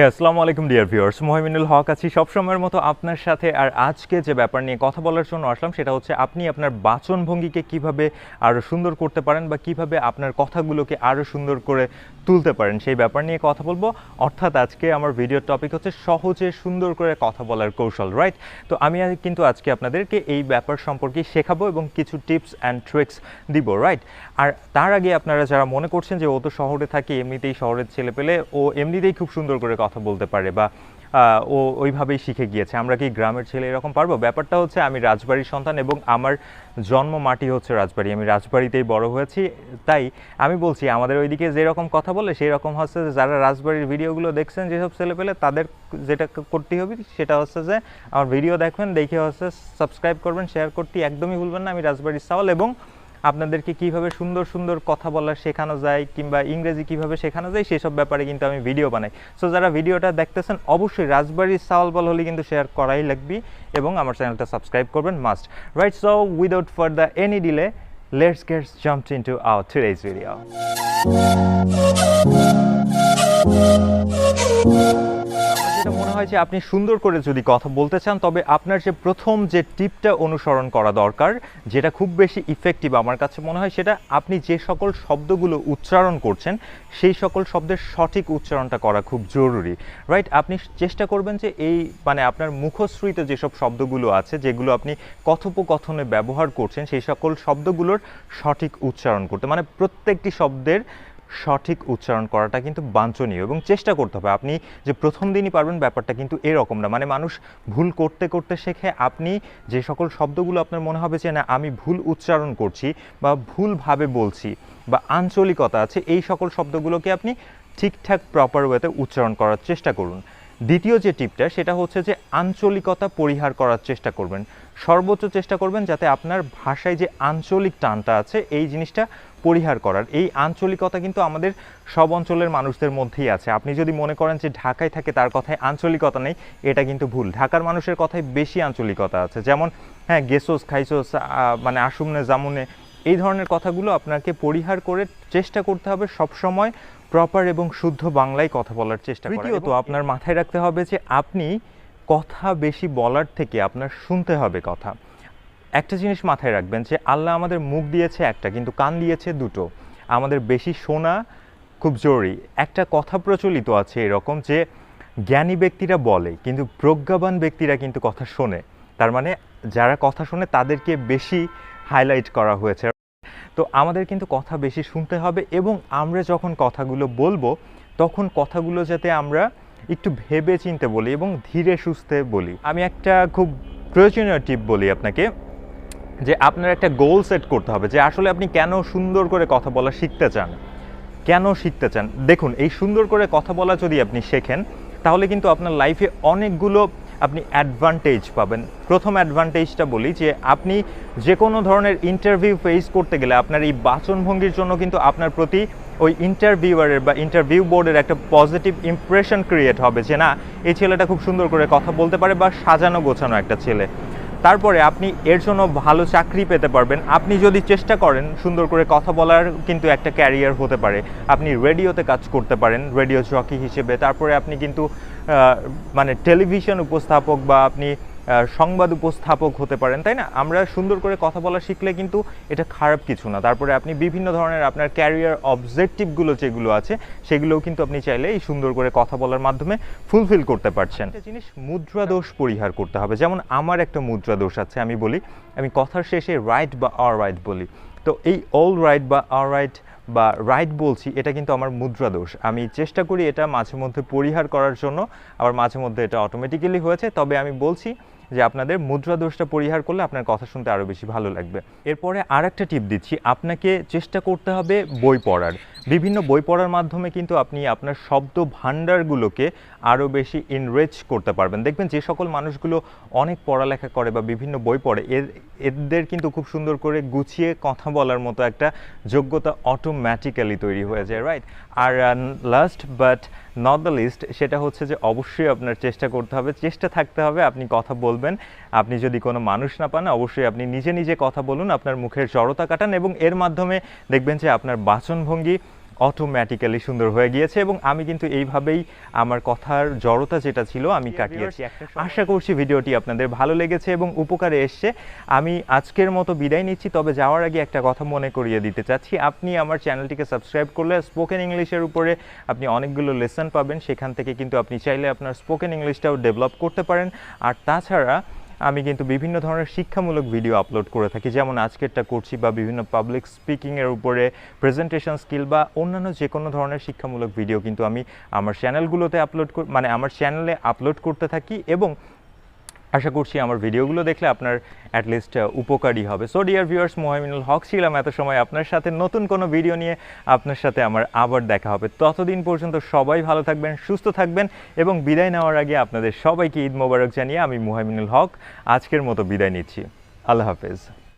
আসসালামু আলাইকুম dear viewers, Muhaiminul হক আছি সবসময়ের মতো আপনার সাথে। আর আজকে যে ব্যাপার নিয়ে কথা বলার জন্য আসলাম সেটা হচ্ছে আপনি আপনার বাচনভঙ্গিকে কিভাবে আরও সুন্দর করতে পারেন বা কিভাবে আপনার কথাগুলোকে আরও সুন্দর করে তুলতে পারেন সেই ব্যাপার নিয়ে কথা বলবো। অর্থাৎ আজকে আমার ভিডিওর টপিক হচ্ছে সহজে সুন্দর করে কথা বলার কৌশল, রাইট? তো আমি কিন্তু আজকে আপনাদেরকে এই ব্যাপার সম্পর্কে শেখাবো এবং কিছু টিপস অ্যান্ড ট্রিক্স দিব, রাইট? আর তার আগে আপনারা যারা মনে করছেন যে ও তো শহরে থাকে, এমনিতেই শহরের ছেলে পেলে, ও এমনিতেই খুব সুন্দর করে কথা বলতে পারে বা ও ওইভাবেই শিখে গিয়েছে, আমরা কি গ্রামের ছেলে এরকম পারবো? ব্যাপারটা হচ্ছে আমি রাজবাড়ির সন্তান এবং আমার জন্ম মাটি হচ্ছে রাজবাড়ি, আমি রাজবাড়িতেই বড় হয়েছি। তাই আমি বলছি আমাদের ওইদিকে যেরকম কথা বলে সেই রকম হচ্ছে যে যারা রাজবাড়ির ভিডিওগুলো দেখছেন যেসব ছেলে পেলে, তাদের যেটা করতে হবে সেটা হচ্ছে যে আমার ভিডিও দেখবেন, দেখে হচ্ছে সাবস্ক্রাইব করবেন, শেয়ার করতে একদমই ভুলবেন না। আমি রাজবাড়ির চাওয়াল এবং আপনাদেরকে কিভাবে সুন্দর সুন্দর কথা বলা শেখানো যায় কিংবা ইংরেজি কিভাবে শেখানো যায় সেসব ব্যাপারে কিন্তু আমি ভিডিও বানাই। সো যারা ভিডিওটা দেখতেছেন অবশ্যই রাজবাড়ির চাওয়াল বল হলে কিন্তু শেয়ার করাই লাগবে এবং আমার চ্যানেলটা সাবস্ক্রাইব করবেন must, right? So without further any delay, let's get jumped into hour today's video. যেটা মনে হয় যে আপনি সুন্দর করে যদি কথা বলতে চান, তবে আপনার যে প্রথম যে টিপটা অনুসরণ করা দরকার, যেটা খুব বেশি ইফেক্টিভ আমার কাছে মনে হয়, সেটা আপনি যে সকল শব্দগুলো উচ্চারণ করছেন সেই সকল শব্দের সঠিক উচ্চারণটা করা খুব জরুরি, রাইট? আপনি চেষ্টা করবেন যে এই আপনার মুখশ্রীতে যেসব শব্দগুলো আছে, যেগুলো আপনি কথোপকথনে ব্যবহার করছেন, সেই সকল শব্দগুলোর সঠিক উচ্চারণ করতে, প্রত্যেকটি শব্দের সঠিক উচ্চারণ করাটা কিন্তু বাঞ্ছনীয় এবং চেষ্টা করতে হবে। আপনি যে প্রথম দিনই পারবেন ব্যাপারটা কিন্তু এরকম না। মানুষ ভুল করতে করতে শেখে। আপনি যে সকল শব্দগুলো আপনার মনে হবে যে না আমি ভুল উচ্চারণ করছি বা ভুলভাবে বলছি বা আঞ্চলিকতা আছে, এই সকল শব্দগুলোকে আপনি ঠিকঠাক প্রপার ওয়েতে উচ্চারণ করার চেষ্টা করুন। দ্বিতীয় যে টিপটা সেটা হচ্ছে যে আঞ্চলিকতা পরিহার করার চেষ্টা করবেন, সর্বোচ্চ চেষ্টা করবেন যাতে আপনার ভাষায় যে আঞ্চলিক টানটা আছে এই জিনিসটা পরিহার করার। এই আঞ্চলিকতা কিন্তু আমাদের সব অঞ্চলের মানুষদের মধ্যেই আছে। আপনি যদি মনে করেন যে ঢাকায় থাকে তার কথায় আঞ্চলিকতা নেই, এটা কিন্তু ভুল। ঢাকার মানুষের কথায় বেশি আঞ্চলিকতা আছে, যেমন হ্যাঁ গেছোস খাইছোস, আসুমনে জামুনে, এই ধরনের কথাগুলো আপনাকে পরিহার করে চেষ্টা করতে হবে সবসময় প্রপার এবং শুদ্ধ বাংলায় কথা বলার চেষ্টা করা। তৃতীয়ত আপনার মাথায় রাখতে হবে যে আপনি কথা বেশি বলার থেকে আপনার শুনতে হবে কথা। একটা জিনিস মাথায় রাখবেন যে আল্লাহ আমাদের মুখ দিয়েছে একটা, কিন্তু কান দিয়েছে দুটো। আমাদের বেশি শোনা খুব জরুরি। একটা কথা প্রচলিত আছে এরকম যে জ্ঞানী ব্যক্তিরা বলে কিন্তু প্রজ্ঞাবান ব্যক্তিরা কিন্তু কথা শোনে। তার যারা কথা শোনে তাদেরকে বেশি হাইলাইট করা হয়েছে। তো আমাদের কিন্তু কথা বেশি শুনতে হবে এবং আমরা যখন কথাগুলো বলবো তখন কথাগুলো যাতে আমরা একটু ভেবে চিন্তে বলি এবং ধীরে সুস্থে বলি। আমি একটা খুব প্রয়োজনীয় টিপ বলি আপনাকে, যে আপনার একটা গোল সেট করতে হবে যে আসলে আপনি কেন সুন্দর করে কথা বলা শিখতে চান, কেন শিখতে চান। দেখুন, এই সুন্দর করে কথা বলা যদি আপনি শেখেন তাহলে কিন্তু আপনার লাইফে অনেকগুলো আপনি অ্যাডভান্টেজ পাবেন। প্রথম অ্যাডভান্টেজটা বলি যে আপনি যে কোনো ধরনের ইন্টারভিউ ফেস করতে গেলে আপনার এই বাচনভঙ্গির জন্য কিন্তু আপনার প্রতি ওই ইন্টারভিউয়ারের বা ইন্টারভিউ বোর্ডের একটা পজিটিভ ইমপ্রেশন ক্রিয়েট হবে যে না এই ছেলেটা খুব সুন্দর করে কথা বলতে পারে বা সাজানো গোছানো একটা ছেলে। তারপরে আপনি এর জন্য ভালো চাকরি পেতে পারবেন। আপনি যদি চেষ্টা করেন সুন্দর করে কথা বলার কিন্তু একটা ক্যারিয়ার হতে পারে। আপনি রেডিওতে কাজ করতে পারেন রেডিও জকি হিসেবে। তারপরে আপনি কিন্তু টেলিভিশন উপস্থাপক বা আপনি সংবাদ উপস্থাপক হতে পারেন, তাই না? আমরা সুন্দর করে কথা বলা শিখলে কিন্তু এটা খারাপ কিছু না। তারপরে আপনি বিভিন্ন ধরনের আপনার ক্যারিয়ার অবজেক্টিভগুলো যেগুলো আছে সেগুলোও কিন্তু আপনি চাইলে এই সুন্দর করে কথা বলার মাধ্যমে ফুলফিল করতে পারছেন। একটা জিনিস মুদ্রা দোষ পরিহার করতে হবে। যেমন আমার একটা মুদ্রা দোষ আছে, আমি বলি আমি কথার শেষে রাইট বা অলরাইট বলি। তো এই অল রাইট বা অলরাইট বা রাইট বলছি, এটা কিন্তু আমার মুদ্রা দোষ। আমি চেষ্টা করি এটা মাঝে মধ্যে পরিহার করার জন্য, আবার মাঝে মধ্যে এটা অটোমেটিক্যালি হয়েছে। তবে আমি বলছি যে আপনাদের মুদ্রা দোষটা পরিহার করলে আপনার কথা শুনতে আরও বেশি ভালো লাগবে। এরপরে আর একটা টিপ দিচ্ছি, আপনাকে চেষ্টা করতে হবে বই পড়ার। বিভিন্ন বই পড়ার মাধ্যমে কিন্তু আপনি আপনার শব্দ ভাণ্ডারগুলোকে আরও বেশি ইনরিচ করতে পারবেন। দেখবেন যে সকল মানুষগুলো অনেক পড়ালেখা করে বা বিভিন্ন বই পড়ে এদের কিন্তু খুব সুন্দর করে গুছিয়ে কথা বলার মতো একটা যোগ্যতা অটোমেটিক্যালি তৈরি হয়ে যায়, রাইট? আর last but not the least, সেটা হচ্ছে যে অবশ্যই আপনার চেষ্টা করতে হবে, চেষ্টা থাকতে হবে আপনি কথা বলবেন। আপনি যদি কোনো মানুষ না পান অবশ্যই আপনি নিজে নিজে কথা বলুন, আপনার মুখের জড়তা কাটান এবং এর মাধ্যমে দেখবেন যে আপনার বাচনভঙ্গি অটোমেটিক্যালি সুন্দর হয়ে গিয়েছে এবং আমি কিন্তু এইভাবেই আমার কথার জড়তা যেটা ছিল আমি কাটিয়েছি। আশা করছি ভিডিওটি আপনাদের ভালো লেগেছে এবং উপকারে এসছে। আমি আজকের মতো বিদায় নিচ্ছি, তবে যাওয়ার আগে একটা কথা মনে করিয়ে দিতে চাচ্ছি। আপনি আমার চ্যানেলটিকে সাবস্ক্রাইব করলে স্পোকেন ইংলিশের উপরে আপনি অনেকগুলো লেসন পাবেন, সেখান থেকে কিন্তু আপনি চাইলে আপনার স্পোকেন ইংলিশটাও ডেভেলপ করতে পারেন। আর তাছাড়া আমি কিন্তু বিভিন্ন ধরনের শিক্ষামূলক ভিডিও আপলোড করে থাকি, যেমন আজকেরটা করছি, বা বিভিন্ন পাবলিক স্পিকিংয়ের উপরে, প্রেজেন্টেশন স্কিল বা অন্যান্য যে কোনো ধরনের শিক্ষামূলক ভিডিও কিন্তু আমি আমার চ্যানেলগুলোতে আমার চ্যানেলে আপলোড করতে থাকি এবং আশা করছি আমার ভিডিওগুলো দেখলে আপনার অ্যাটলিস্ট উপকারী হবে। সো ডিয়ার ভিউয়ার্স, মুহাইমিনুল হক ছিলাম এত সময় আপনার সাথে। নতুন কোনো ভিডিও নিয়ে আপনার সাথে আমার আবার দেখা হবে। ততদিন পর্যন্ত সবাই ভালো থাকবেন, সুস্থ থাকবেন এবং বিদায় নেওয়ার আগে আপনাদের সবাইকে ঈদ মোবারক জানিয়ে আমি মুহাইমিনুল হক আজকের মতো বিদায় নিচ্ছি। আল্লাহ হাফেজ।